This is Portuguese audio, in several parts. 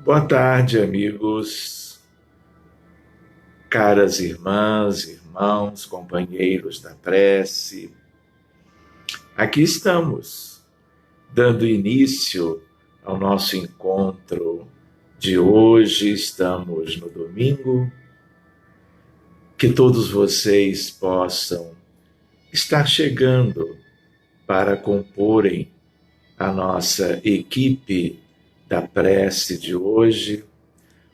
Boa tarde, amigos, caras irmãs, irmãos, companheiros da prece. Aqui estamos, dando início ao nosso encontro de hoje. Estamos no domingo. Que todos vocês possam estar chegando para comporem a nossa equipe da prece de hoje,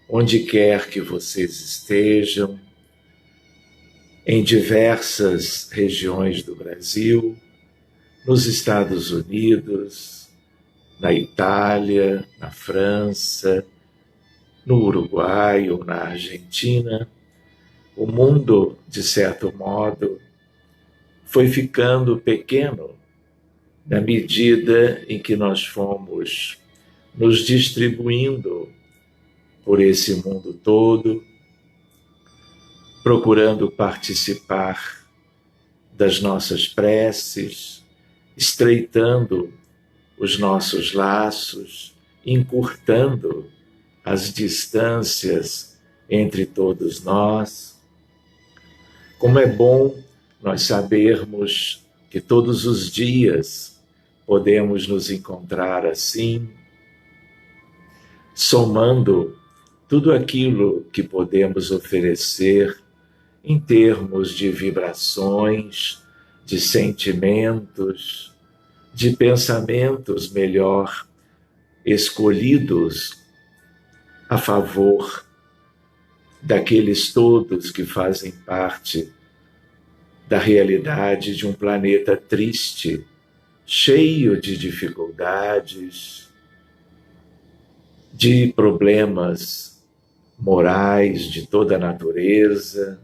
onde quer que vocês estejam, em diversas regiões do Brasil, nos Estados Unidos, na Itália, na França, no Uruguai ou na Argentina. O mundo, de certo modo, foi ficando pequeno na medida em que nós fomos nos distribuindo por esse mundo todo, procurando participar das nossas preces, estreitando os nossos laços, encurtando as distâncias entre todos nós. Como é bom nós sabermos que todos os dias podemos nos encontrar assim, somando tudo aquilo que podemos oferecer em termos de vibrações, de sentimentos, de pensamentos melhor escolhidos a favor daqueles todos que fazem parte da realidade de um planeta triste, cheio de dificuldades, de problemas morais de toda a natureza,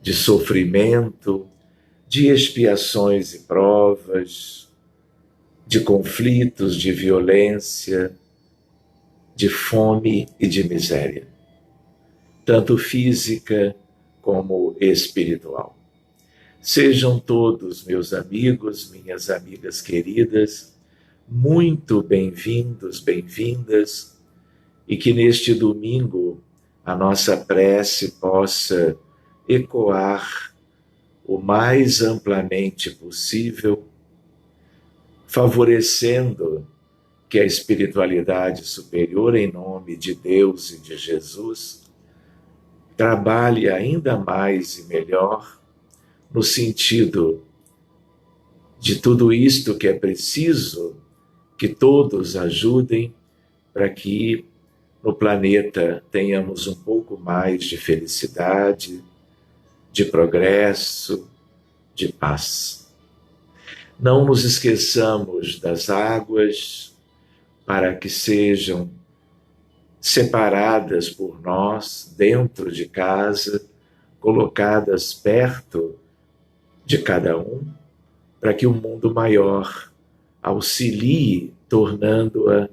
de sofrimento, de expiações e provas, de conflitos, de violência, de fome e de miséria, tanto física como espiritual. Sejam todos, meus amigos, minhas amigas queridas, muito bem-vindos, bem-vindas, e que neste domingo a nossa prece possa ecoar o mais amplamente possível, favorecendo que a espiritualidade superior, em nome de Deus e de Jesus, trabalhe ainda mais e melhor no sentido de tudo isto que é preciso que todos ajudem para que no planeta tenhamos um pouco mais de felicidade, de progresso, de paz. Não nos esqueçamos das águas para que sejam separadas por nós dentro de casa, colocadas perto de cada um, para que o mundo maior auxilie, tornando-a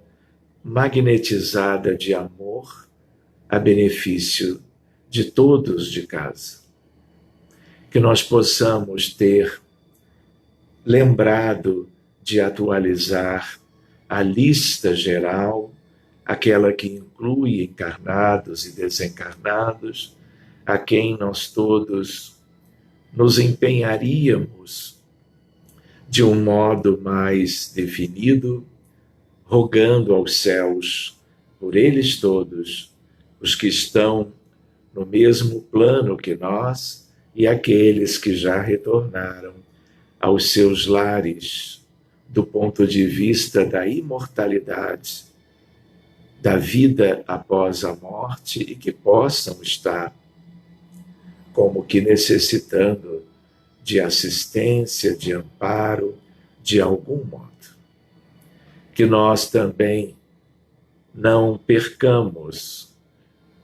magnetizada de amor a benefício de todos de casa. Que nós possamos ter lembrado de atualizar a lista geral, aquela que inclui encarnados e desencarnados, a quem nós todos nos empenharíamos de um modo mais definido, rogando aos céus por eles todos, os que estão no mesmo plano que nós e aqueles que já retornaram aos seus lares do ponto de vista da imortalidade, da vida após a morte, e que possam estar como que necessitando de assistência, de amparo, de algum modo. Que nós também não percamos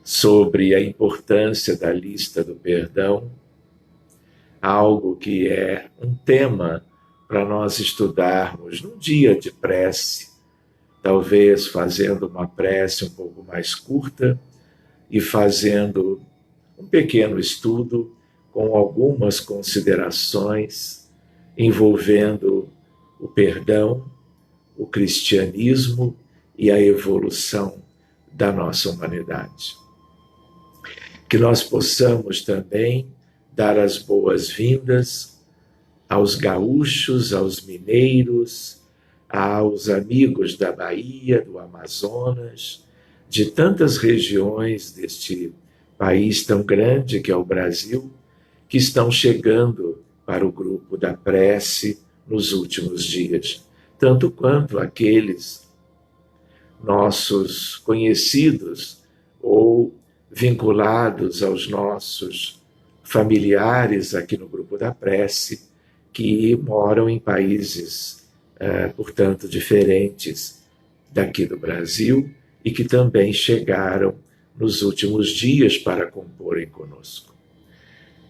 sobre a importância da lista do perdão, algo que é um tema para nós estudarmos num dia de prece, talvez fazendo uma prece um pouco mais curta e fazendo um pequeno estudo com algumas considerações envolvendo o perdão, o cristianismo e a evolução da nossa humanidade. Que nós possamos também dar as boas-vindas aos gaúchos, aos mineiros, aos amigos da Bahia, do Amazonas, de tantas regiões deste país tão grande que é o Brasil, que estão chegando para o grupo da prece nos últimos dias, tanto quanto aqueles nossos conhecidos ou vinculados aos nossos familiares aqui no grupo da prece, que moram em países, portanto, diferentes daqui do Brasil e que também chegaram nos últimos dias para comporem conosco.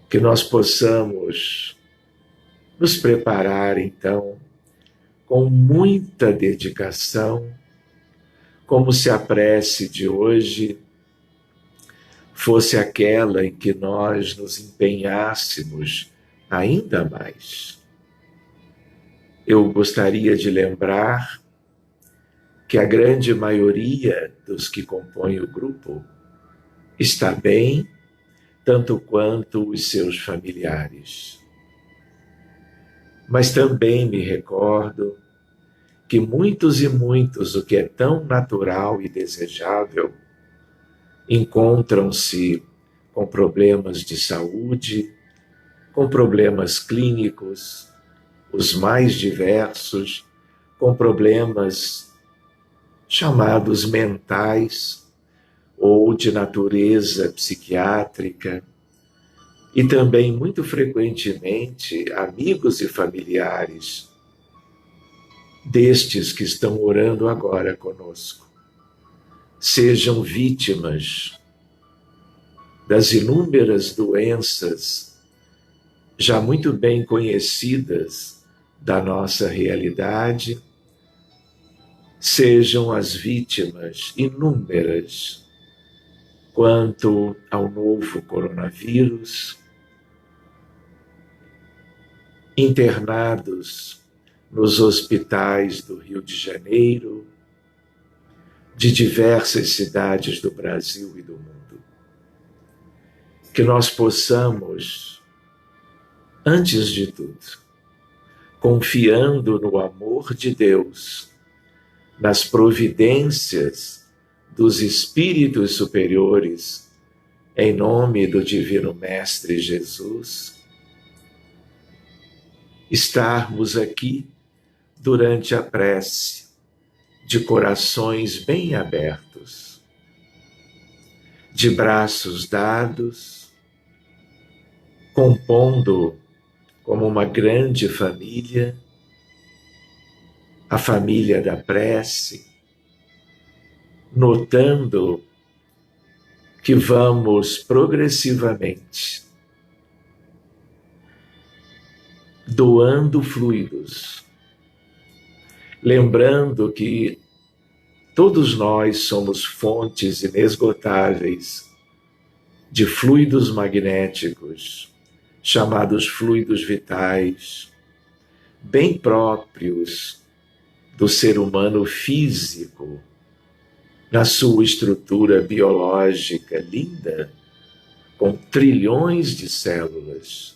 Que nós possamos nos preparar, então, com muita dedicação, como se a prece de hoje fosse aquela em que nós nos empenhássemos ainda mais. Eu gostaria de lembrar que a grande maioria dos que compõem o grupo está bem, tanto quanto os seus familiares. Mas também me recordo que muitos e muitos, o que é tão natural e desejável, encontram-se com problemas de saúde, com problemas clínicos, os mais diversos, com problemas chamados mentais ou de natureza psiquiátrica, e também, muito frequentemente, amigos e familiares destes que estão orando agora conosco sejam vítimas das inúmeras doenças já muito bem conhecidas da nossa realidade, sejam as vítimas inúmeras quanto ao novo coronavírus, internados nos hospitais do Rio de Janeiro, de diversas cidades do Brasil e do mundo. Que nós possamos, antes de tudo, confiando no amor de Deus, nas providências dos espíritos superiores, em nome do Divino Mestre Jesus, estarmos aqui durante a prece, de corações bem abertos, de braços dados, compondo como uma grande família, a família da prece, notando que vamos progressivamente doando fluidos, lembrando que todos nós somos fontes inesgotáveis de fluidos magnéticos, chamados fluidos vitais, bem próprios do ser humano físico, na sua estrutura biológica linda, com trilhões de células.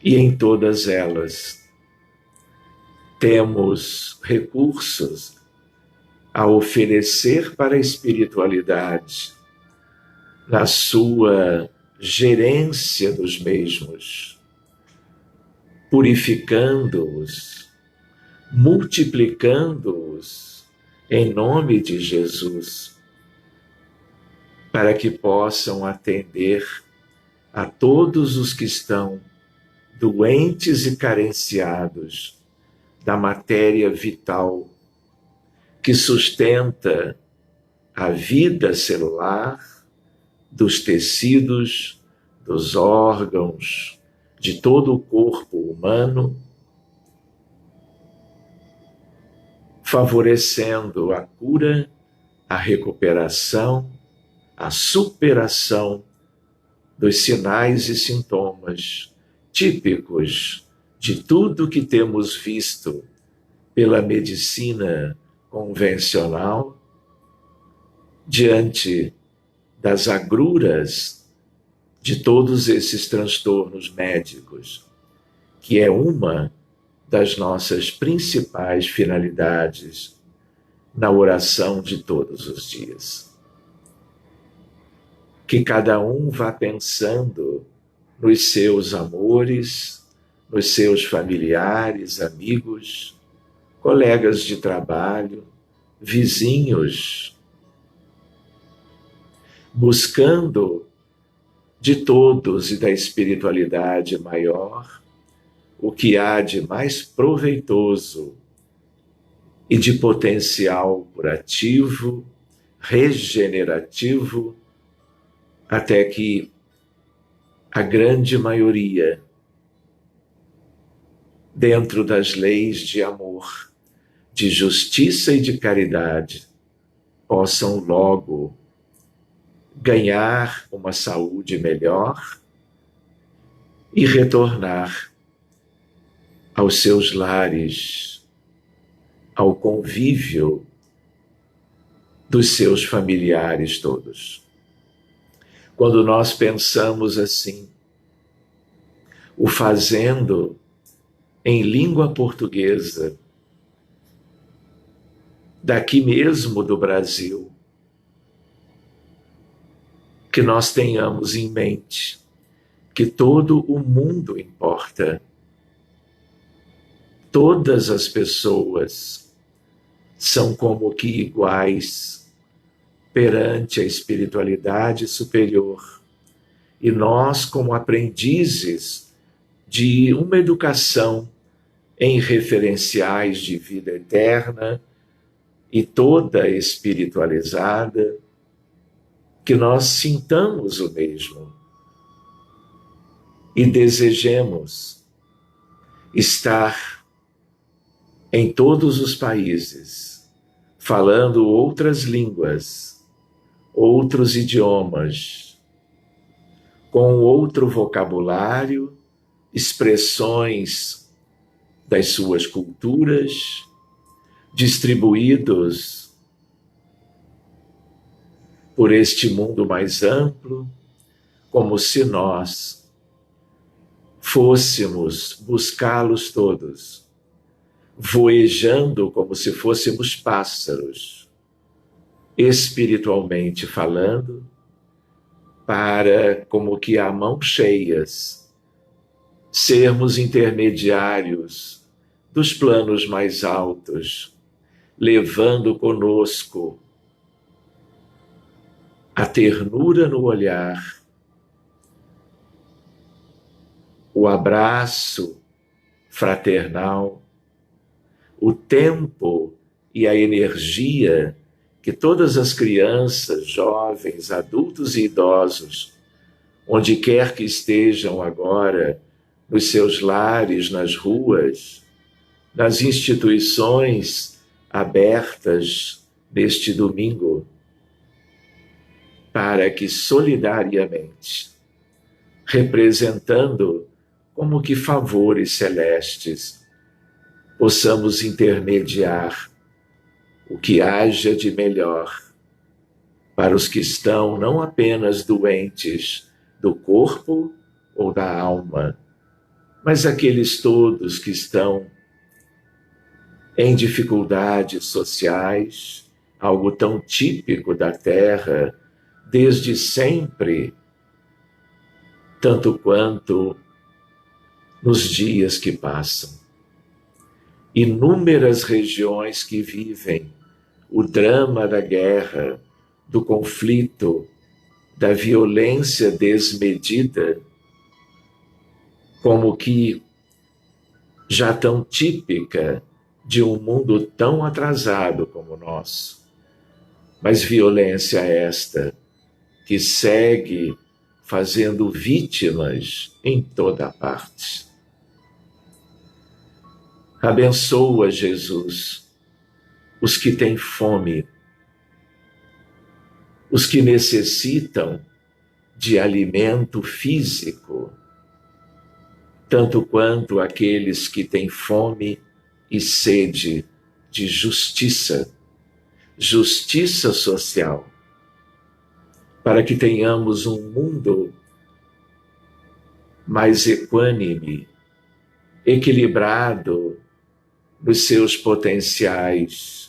E em todas elas temos recursos a oferecer para a espiritualidade, na sua gerência dos mesmos, purificando-os, multiplicando-os em nome de Jesus, para que possam atender a todos os que estão doentes e carenciados da matéria vital que sustenta a vida celular, dos tecidos, dos órgãos, de todo o corpo humano, favorecendo a cura, a recuperação, a superação dos sinais e sintomas típicos de tudo que temos visto pela medicina convencional diante das agruras de todos esses transtornos médicos, que é uma das nossas principais finalidades na oração de todos os dias. Que cada um vá pensando nos seus amores, nos seus familiares, amigos, colegas de trabalho, vizinhos, buscando de todos e da espiritualidade maior o que há de mais proveitoso e de potencial curativo, regenerativo, até que a grande maioria, dentro das leis de amor, de justiça e de caridade, possam logo ganhar uma saúde melhor e retornar aos seus lares, ao convívio dos seus familiares todos. Quando nós pensamos assim, o fazendo em língua portuguesa, daqui mesmo do Brasil, que nós tenhamos em mente que todo o mundo importa. Todas as pessoas são como que iguais perante a espiritualidade superior. E nós, como aprendizes de uma educação em referenciais de vida eterna e toda espiritualizada, que nós sintamos o mesmo e desejemos estar em todos os países, falando outras línguas, outros idiomas, com outro vocabulário, expressões das suas culturas, distribuídos por este mundo mais amplo, como se nós fôssemos buscá-los todos, voejando como se fôssemos pássaros, espiritualmente falando, para, como que a mãos cheias, sermos intermediários dos planos mais altos, levando conosco a ternura no olhar, o abraço fraternal, o tempo e a energia que todas as crianças, jovens, adultos e idosos, onde quer que estejam agora, nos seus lares, nas ruas, nas instituições abertas neste domingo, para que solidariamente, representando como que favores celestes, possamos intermediar o que haja de melhor para os que estão não apenas doentes do corpo ou da alma, mas aqueles todos que estão em dificuldades sociais, algo tão típico da Terra, desde sempre, tanto quanto nos dias que passam. Inúmeras regiões que vivem o drama da guerra, do conflito, da violência desmedida, como que já tão típica de um mundo tão atrasado como o nosso. Mas violência esta que segue fazendo vítimas em toda parte. Abençoa, Jesus, os que têm fome, os que necessitam de alimento físico, tanto quanto aqueles que têm fome e sede de justiça, justiça social, para que tenhamos um mundo mais equânime, equilibrado nos seus potenciais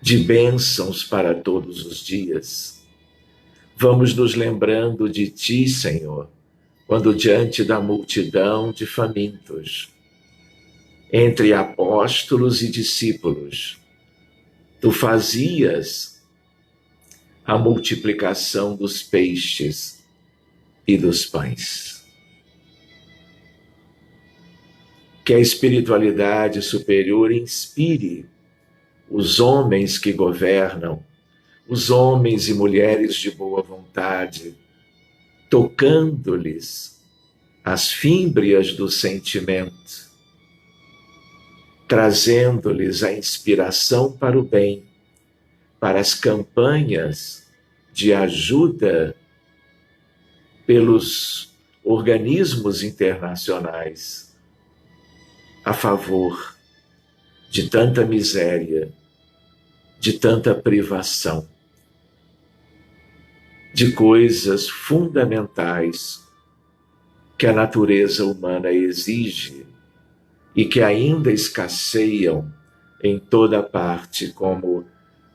de bênçãos para todos os dias. Vamos nos lembrando de Ti, Senhor, quando diante da multidão de famintos, entre apóstolos e discípulos, Tu fazias a multiplicação dos peixes e dos pães. Que a espiritualidade superior inspire os homens que governam, os homens e mulheres de boa vontade, tocando-lhes as fímbrias do sentimento, trazendo-lhes a inspiração para o bem, para as campanhas de ajuda pelos organismos internacionais a favor de tanta miséria, de tanta privação, de coisas fundamentais que a natureza humana exige e que ainda escasseiam em toda parte como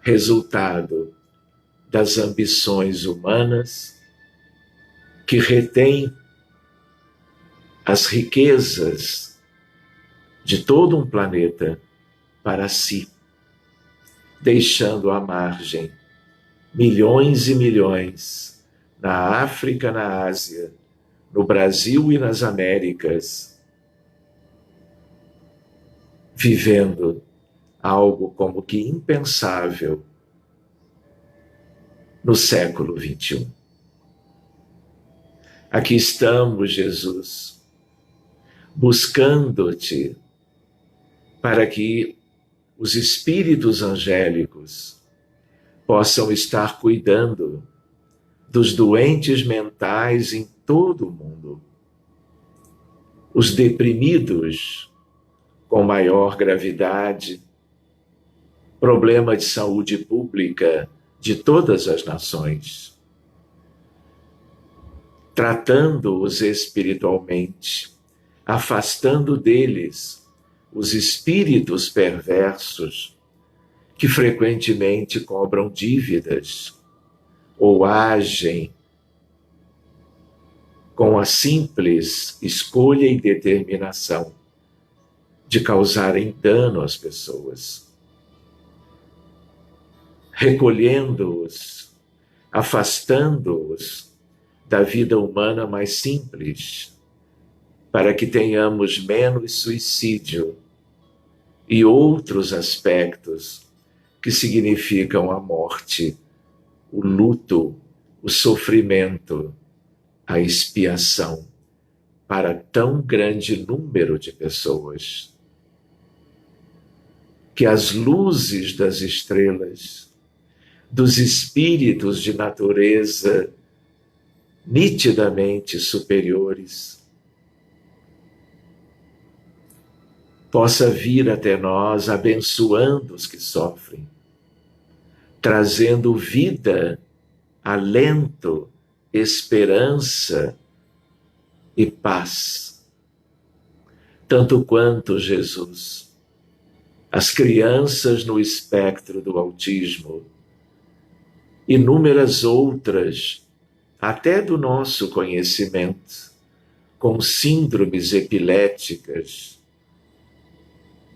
resultado das ambições humanas que retêm as riquezas de todo um planeta para si, deixando à margem milhões e milhões na África, na Ásia, no Brasil e nas Américas, vivendo algo como que impensável no século XXI. Aqui estamos, Jesus, buscando-te para que os espíritos angélicos possam estar cuidando dos doentes mentais em todo o mundo, os deprimidos com maior gravidade, problema de saúde pública de todas as nações, tratando-os espiritualmente, afastando deles os espíritos perversos que frequentemente cobram dívidas ou agem com a simples escolha e determinação de causarem dano às pessoas. Recolhendo-os, afastando-os da vida humana mais simples, para que tenhamos menos suicídio e outros aspectos que significam a morte, o luto, o sofrimento, a expiação para tão grande número de pessoas. Que as luzes das estrelas, dos espíritos de natureza nitidamente superiores, possa vir até nós abençoando os que sofrem, trazendo vida, alento, esperança e paz. Tanto quanto, Jesus, as crianças no espectro do autismo, inúmeras outras, até do nosso conhecimento, com síndromes epiléticas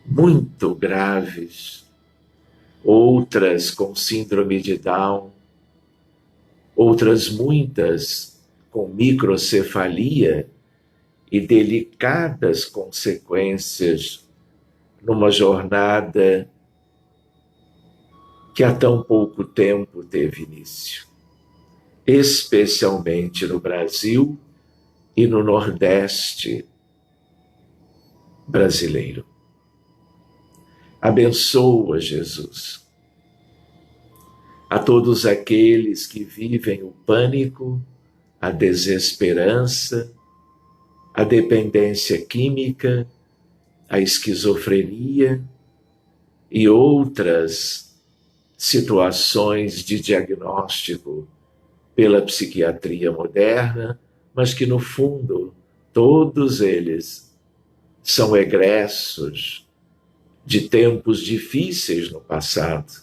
muito graves, outras com síndrome de Down, outras muitas com microcefalia e delicadas consequências numa jornada que há tão pouco tempo teve início, especialmente no Brasil e no Nordeste brasileiro. Abençoa, Jesus, a todos aqueles que vivem o pânico, a desesperança, a dependência química, a esquizofrenia e outras situações de diagnóstico pela psiquiatria moderna, mas que, no fundo, todos eles são egressos de tempos difíceis no passado.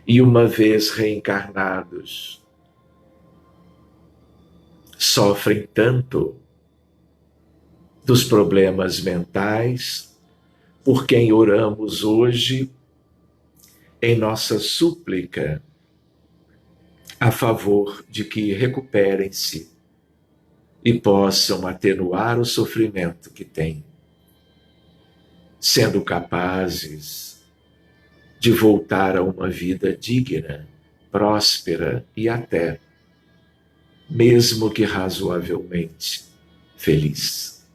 E, uma vez reencarnados, sofrem tanto dos problemas mentais por quem oramos hoje em nossa súplica a favor de que recuperem-se e possam atenuar o sofrimento que têm, sendo capazes de voltar a uma vida digna, próspera e até, mesmo que razoavelmente, feliz.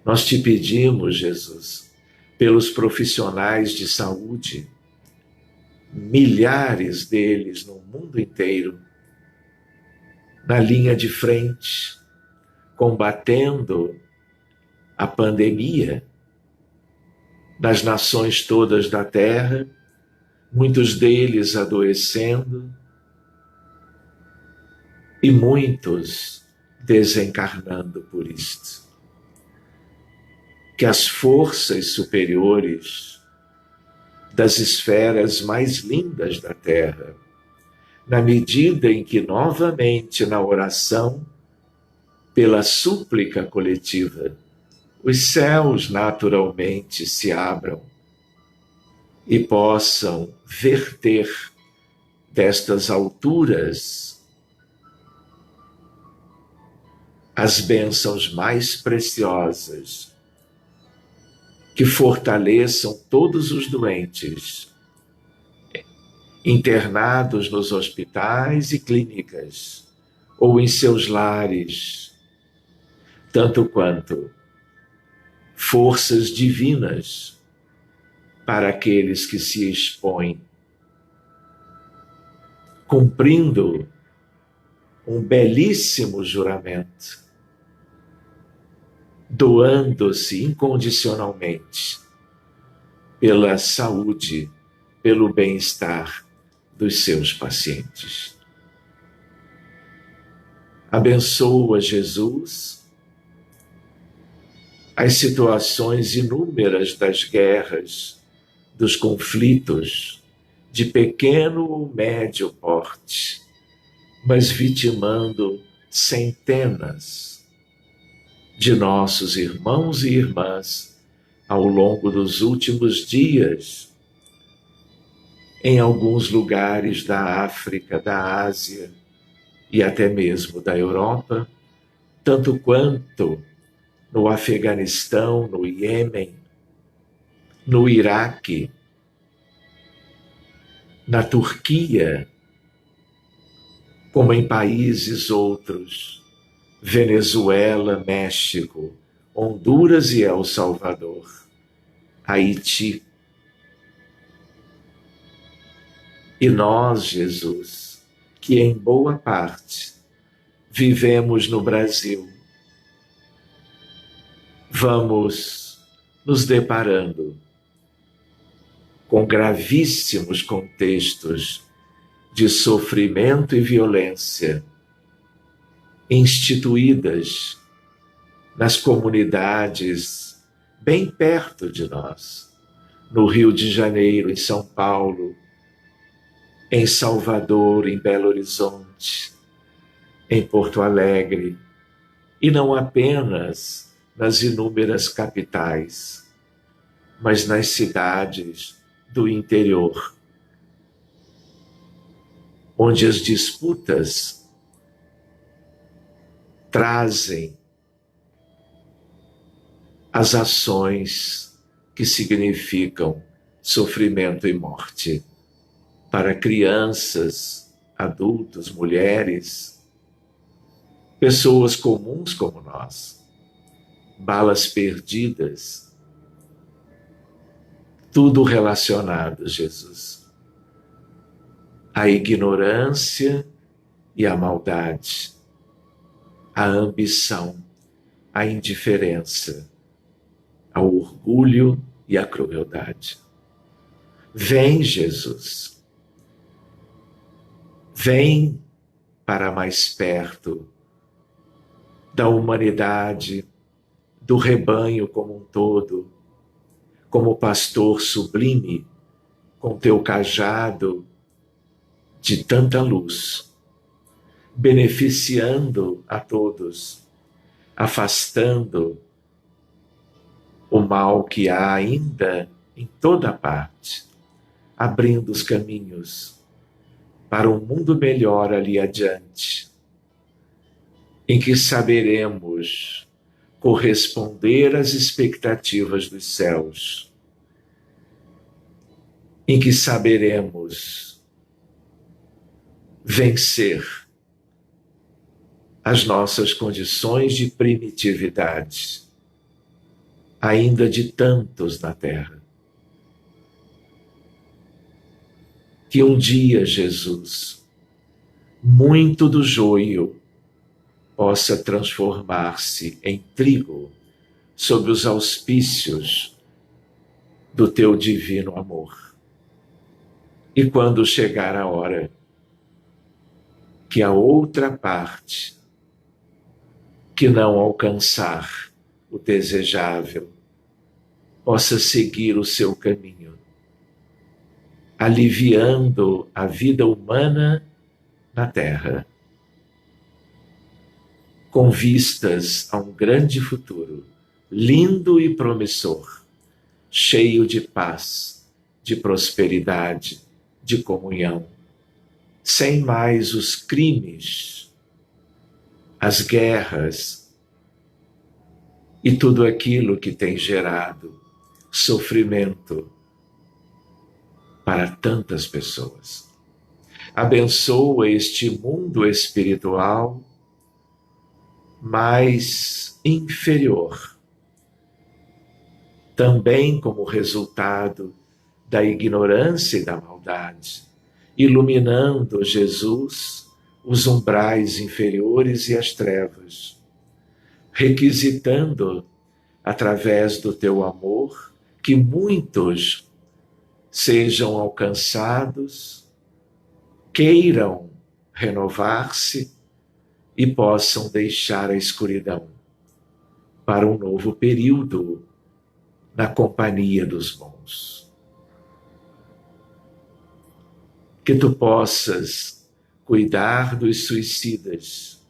Nós te pedimos, Jesus, pelos profissionais de saúde, milhares deles no mundo inteiro, na linha de frente, combatendo a pandemia nas nações todas da Terra, muitos deles adoecendo e muitos desencarnando por isto. Que as forças superiores das esferas mais lindas da Terra, na medida em que novamente na oração, pela súplica coletiva, os céus naturalmente se abram e possam verter destas alturas as bênçãos mais preciosas que fortaleçam todos os doentes internados nos hospitais e clínicas ou em seus lares, tanto quanto forças divinas para aqueles que se expõem, cumprindo um belíssimo juramento, doando-se incondicionalmente pela saúde, pelo bem-estar dos seus pacientes. Abençoa, Jesus, as situações inúmeras das guerras, dos conflitos, de pequeno ou médio porte, mas vitimando centenas de nossos irmãos e irmãs ao longo dos últimos dias, em alguns lugares da África, da Ásia e até mesmo da Europa, tanto quanto no Afeganistão, no Iêmen, no Iraque, na Turquia, como em países outros, Venezuela, México, Honduras e El Salvador, Haiti. E nós, Jesus, que em boa parte vivemos no Brasil, vamos nos deparando com gravíssimos contextos de sofrimento e violência instituídas nas comunidades bem perto de nós, no Rio de Janeiro, em São Paulo, em Salvador, em Belo Horizonte, em Porto Alegre, e não apenas nas inúmeras capitais, mas nas cidades do interior, onde as disputas trazem as ações que significam sofrimento e morte para crianças, adultos, mulheres, pessoas comuns como nós, balas perdidas, tudo relacionado, Jesus, à ignorância e à maldade, à ambição, à indiferença, ao orgulho e à crueldade. Vem, Jesus. Vem para mais perto da humanidade, do rebanho como um todo, como pastor sublime, com teu cajado de tanta luz, beneficiando a todos, afastando o mal que há ainda em toda parte, abrindo os caminhos para um mundo melhor ali adiante, em que saberemos corresponder às expectativas dos céus, em que saberemos vencer as nossas condições de primitividade, ainda de tantos na terra. Que um dia, Jesus, muito do joio possa transformar-se em trigo sob os auspícios do teu divino amor. E quando chegar a hora, que a outra parte, que não alcançar o desejável, possa seguir o seu caminho, aliviando a vida humana na terra, com vistas a um grande futuro, lindo e promissor, cheio de paz, de prosperidade, de comunhão, sem mais os crimes, as guerras e tudo aquilo que tem gerado sofrimento para tantas pessoas. Abençoa este mundo espiritual mais inferior, também como resultado da ignorância e da maldade, iluminando, Jesus, os umbrais inferiores e as trevas, requisitando, através do teu amor, que muitos sejam alcançados, queiram renovar-se e possam deixar a escuridão para um novo período na companhia dos bons. Que tu possas cuidar dos suicidas,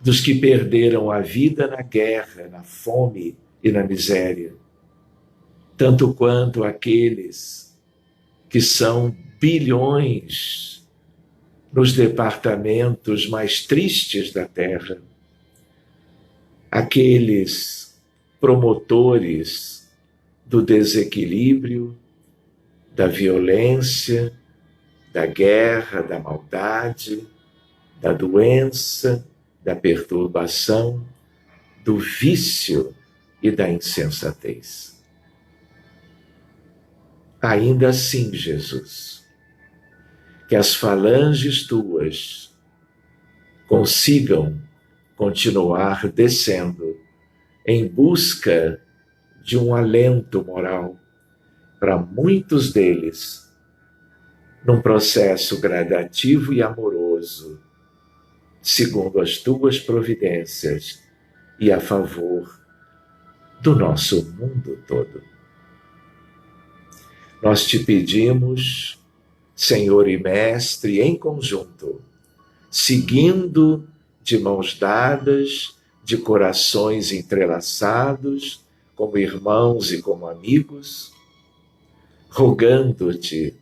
dos que perderam a vida na guerra, na fome e na miséria, tanto quanto aqueles que são bilhões nos departamentos mais tristes da terra, aqueles promotores do desequilíbrio, da violência, da guerra, da maldade, da doença, da perturbação, do vício e da insensatez. Ainda assim, Jesus, que as falanges tuas consigam continuar descendo em busca de um alento moral para muitos deles, num processo gradativo e amoroso, segundo as tuas providências e a favor do nosso mundo todo. Nós te pedimos, Senhor e Mestre, em conjunto, seguindo de mãos dadas, de corações entrelaçados, como irmãos e como amigos, rogando-te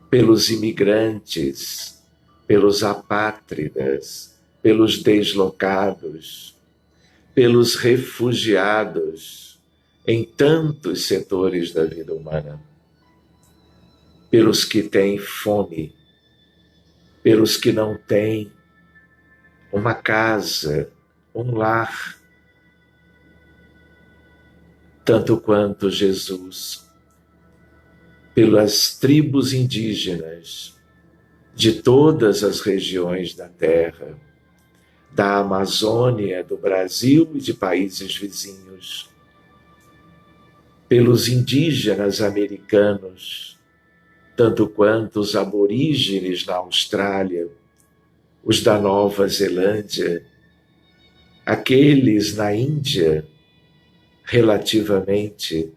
pelos imigrantes, pelos apátridas, pelos deslocados, pelos refugiados em tantos setores da vida humana, pelos que têm fome, pelos que não têm uma casa, um lar, tanto quanto Jesus, pelas tribos indígenas de todas as regiões da terra, da Amazônia, do Brasil e de países vizinhos, pelos indígenas americanos, tanto quanto os aborígenes na Austrália, os da Nova Zelândia, aqueles na Índia, relativamente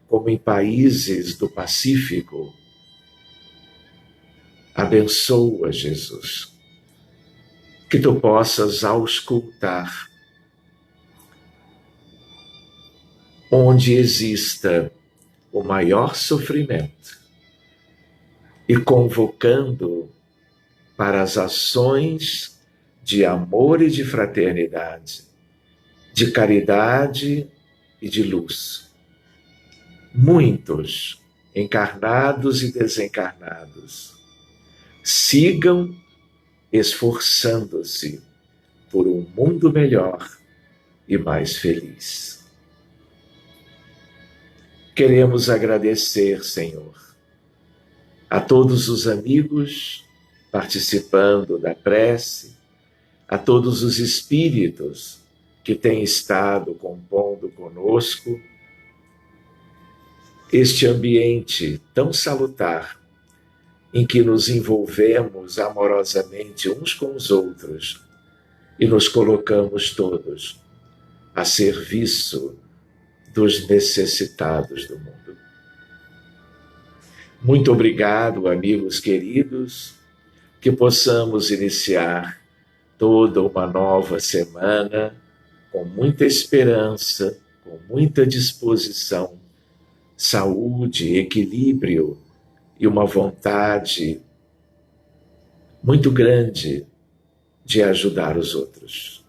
como em países do Pacífico. Abençoa, Jesus, que tu possas auscultar onde exista o maior sofrimento e convocando para as ações de amor e de fraternidade, de caridade e de luz. Muitos, encarnados e desencarnados, sigam esforçando-se por um mundo melhor e mais feliz. Queremos agradecer, Senhor, a todos os amigos participando da prece, a todos os espíritos que têm estado compondo conosco este ambiente tão salutar em que nos envolvemos amorosamente uns com os outros e nos colocamos todos a serviço dos necessitados do mundo. Muito obrigado, amigos queridos, que possamos iniciar toda uma nova semana com muita esperança, com muita disposição, saúde, equilíbrio e uma vontade muito grande de ajudar os outros.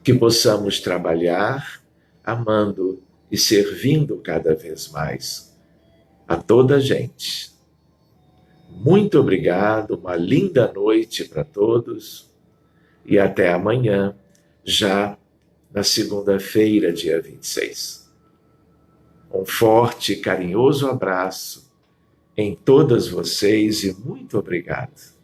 Que possamos trabalhar amando e servindo cada vez mais a toda a gente. Muito obrigado, uma linda noite para todos e até amanhã, já na segunda-feira, dia 26. Um forte e carinhoso abraço em todas vocês e muito obrigado.